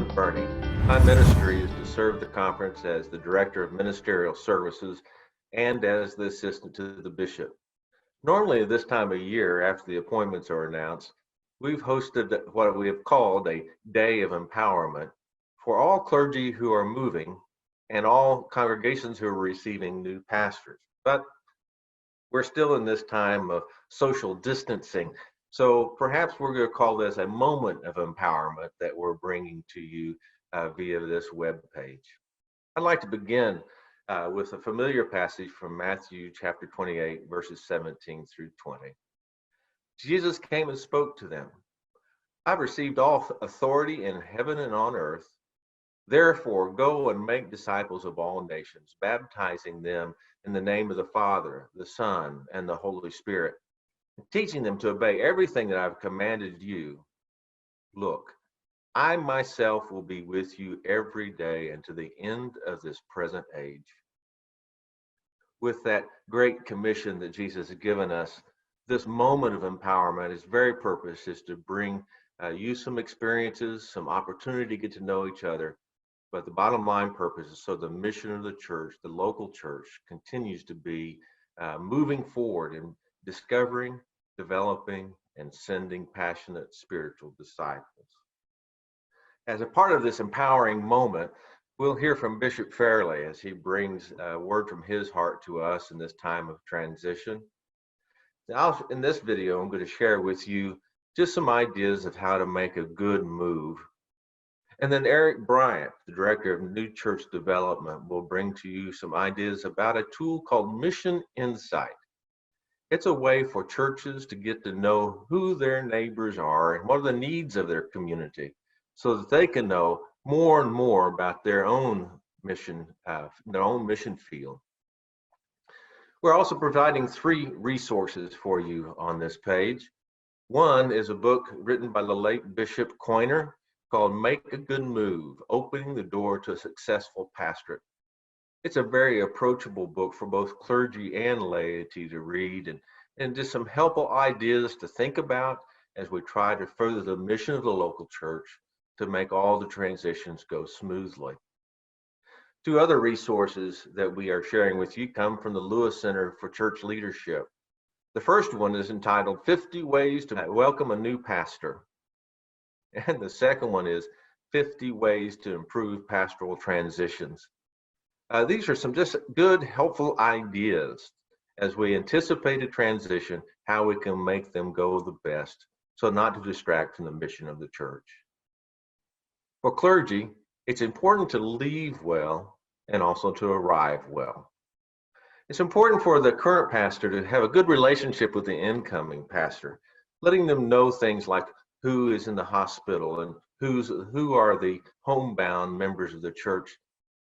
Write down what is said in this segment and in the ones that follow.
Burney. My ministry is to serve the conference as the Director of Ministerial Services and as the Assistant to the Bishop. Normally, this time of year, after the appointments are announced, we've hosted what we have called a Day of Empowerment for all clergy who are moving and all congregations who are receiving new pastors. But we're still in this time of social distancing. So perhaps we're going to call this a moment of empowerment that we're bringing to you via this web page. I'd like to begin with a familiar passage from Matthew chapter 28, verses 17 through 20. Jesus came and spoke to them. I've received all authority in heaven and on earth. Therefore, go and make disciples of all nations, baptizing them in the name of the Father, the Son, and the Holy Spirit, teaching them to obey everything that I've commanded you. Look, I myself will be with you every day and to the end of this present age. With that great commission that Jesus has given us, this moment of empowerment, its very purpose is to bring you some experiences, some opportunity to get to know each other. But the bottom line purpose is so the mission of the church, the local church, continues to be moving forward in discovering, developing, and sending passionate spiritual disciples. As a part of this empowering moment, we'll hear from Bishop Fairley as he brings a word from his heart to us in this time of transition. Now, in this video, I'm going to share with you just some ideas of how to make a good move. And then Eric Bryant, the Director of New Church Development, will bring to you some ideas about a tool called Mission Insight. It's a way for churches to get to know who their neighbors are and what are the needs of their community so that they can know more and more about their own mission field. We're also providing 3 resources for you on this page. One is a book written by the late Bishop Coiner called Make a Good Move, Opening the Door to a Successful Pastorate. It's a very approachable book for both clergy and laity to read and just some helpful ideas to think about as we try to further the mission of the local church to make all the transitions go smoothly. 2 other resources that we are sharing with you come from the Lewis Center for Church Leadership. The first one is entitled 50 Ways to Welcome a New Pastor. And the second one is 50 Ways to Improve Pastoral Transitions. These are some just good, helpful ideas as we anticipate a transition, how we can make them go the best, so not to distract from the mission of the church. For clergy, it's important to leave well and also to arrive well. It's important for the current pastor to have a good relationship with the incoming pastor, letting them know things like who is in the hospital and who are the homebound members of the church,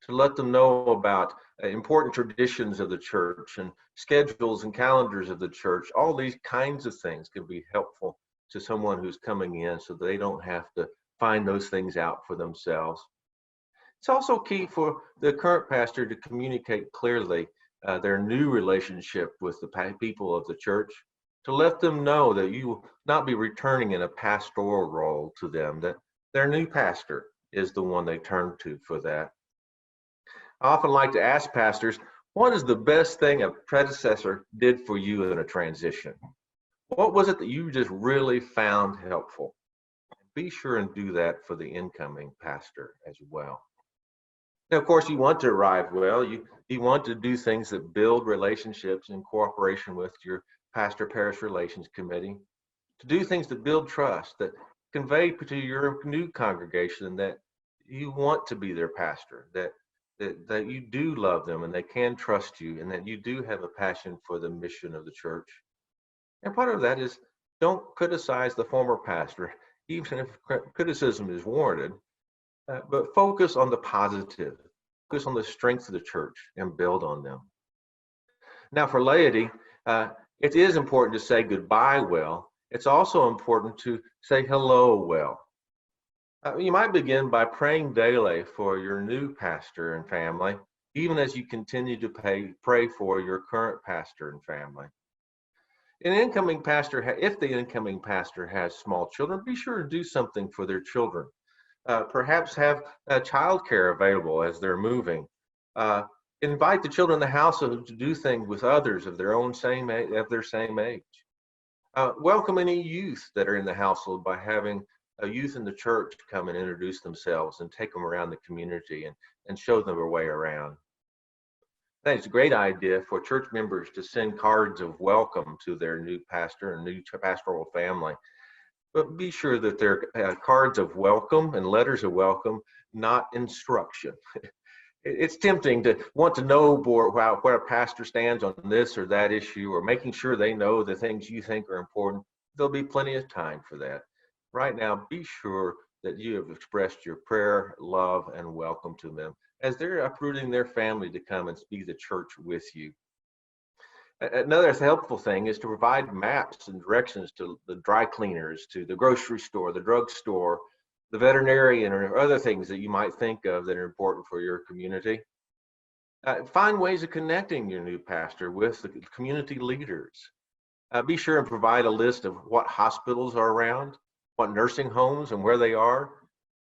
to let them know about important traditions of the church and schedules and calendars of the church. All these kinds of things can be helpful to someone who's coming in so they don't have to find those things out for themselves. It's also key for the current pastor to communicate clearly their new relationship with the people of the church, to let them know that you will not be returning in a pastoral role to them, that their new pastor is the one they turn to for that. I often like to ask pastors, what is the best thing a predecessor did for you in a transition? What was it that you just really found helpful? Be sure and do that for the incoming pastor as well. Now, of course, you want to arrive well. You want to do things that build relationships in cooperation with your pastor-parish relations committee, to do things that build trust, that convey to your new congregation that you want to be their pastor, that you do love them and they can trust you, and that you do have a passion for the mission of the church. And part of that is don't criticize the former pastor, even if criticism is warranted, but focus on the positive, focus on the strengths of the church and build on them. Now for laity, it is important to say goodbye well. It's also important to say hello well. You might begin by praying daily for your new pastor and family, even as you continue to pray for your current pastor and family. If the incoming pastor has small children, be sure to do something for their children. Perhaps have childcare available as they're moving. Uh, Invite the children in the household to do things with others of their same age. Welcome any youth that are in the household by having a youth in the church come and introduce themselves and take them around the community and show them their way around. I think it's a great idea for church members to send cards of welcome to their new pastor and new pastoral family. But be sure that they're cards of welcome and letters of welcome, not instruction. It's tempting to want to know where a pastor stands on this or that issue, or making sure they know the things you think are important. There'll be plenty of time for that. Right now, be sure that you have expressed your prayer, love, and welcome to them as they're uprooting their family to come and be the church with you. Another helpful thing is to provide maps and directions to the dry cleaners, to the grocery store, the drugstore, the veterinarian, or other things that you might think of that are important for your community. Find ways of connecting your new pastor with the community leaders. Be sure and provide a list of what hospitals are around, what nursing homes and where they are.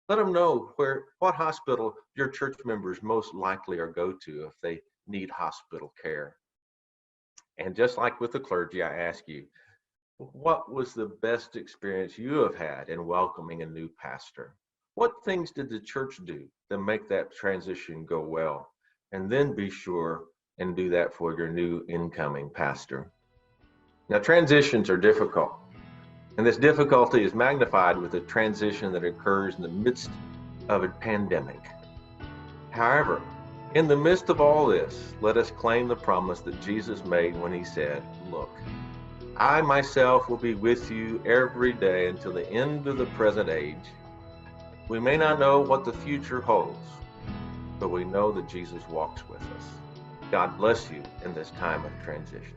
Let them know what hospital your church members most likely are go to if they need hospital care. And just like with the clergy, I ask you, what was the best experience you have had in welcoming a new pastor? What things did the church do to make that transition go well? And then be sure and do that for your new incoming pastor. Now, transitions are difficult, and this difficulty is magnified with a transition that occurs in the midst of a pandemic. However, in the midst of all this, let us claim the promise that Jesus made when he said, "Look, I myself will be with you every day until the end of the present age." We may not know what the future holds, but we know that Jesus walks with us. God bless you in this time of transition.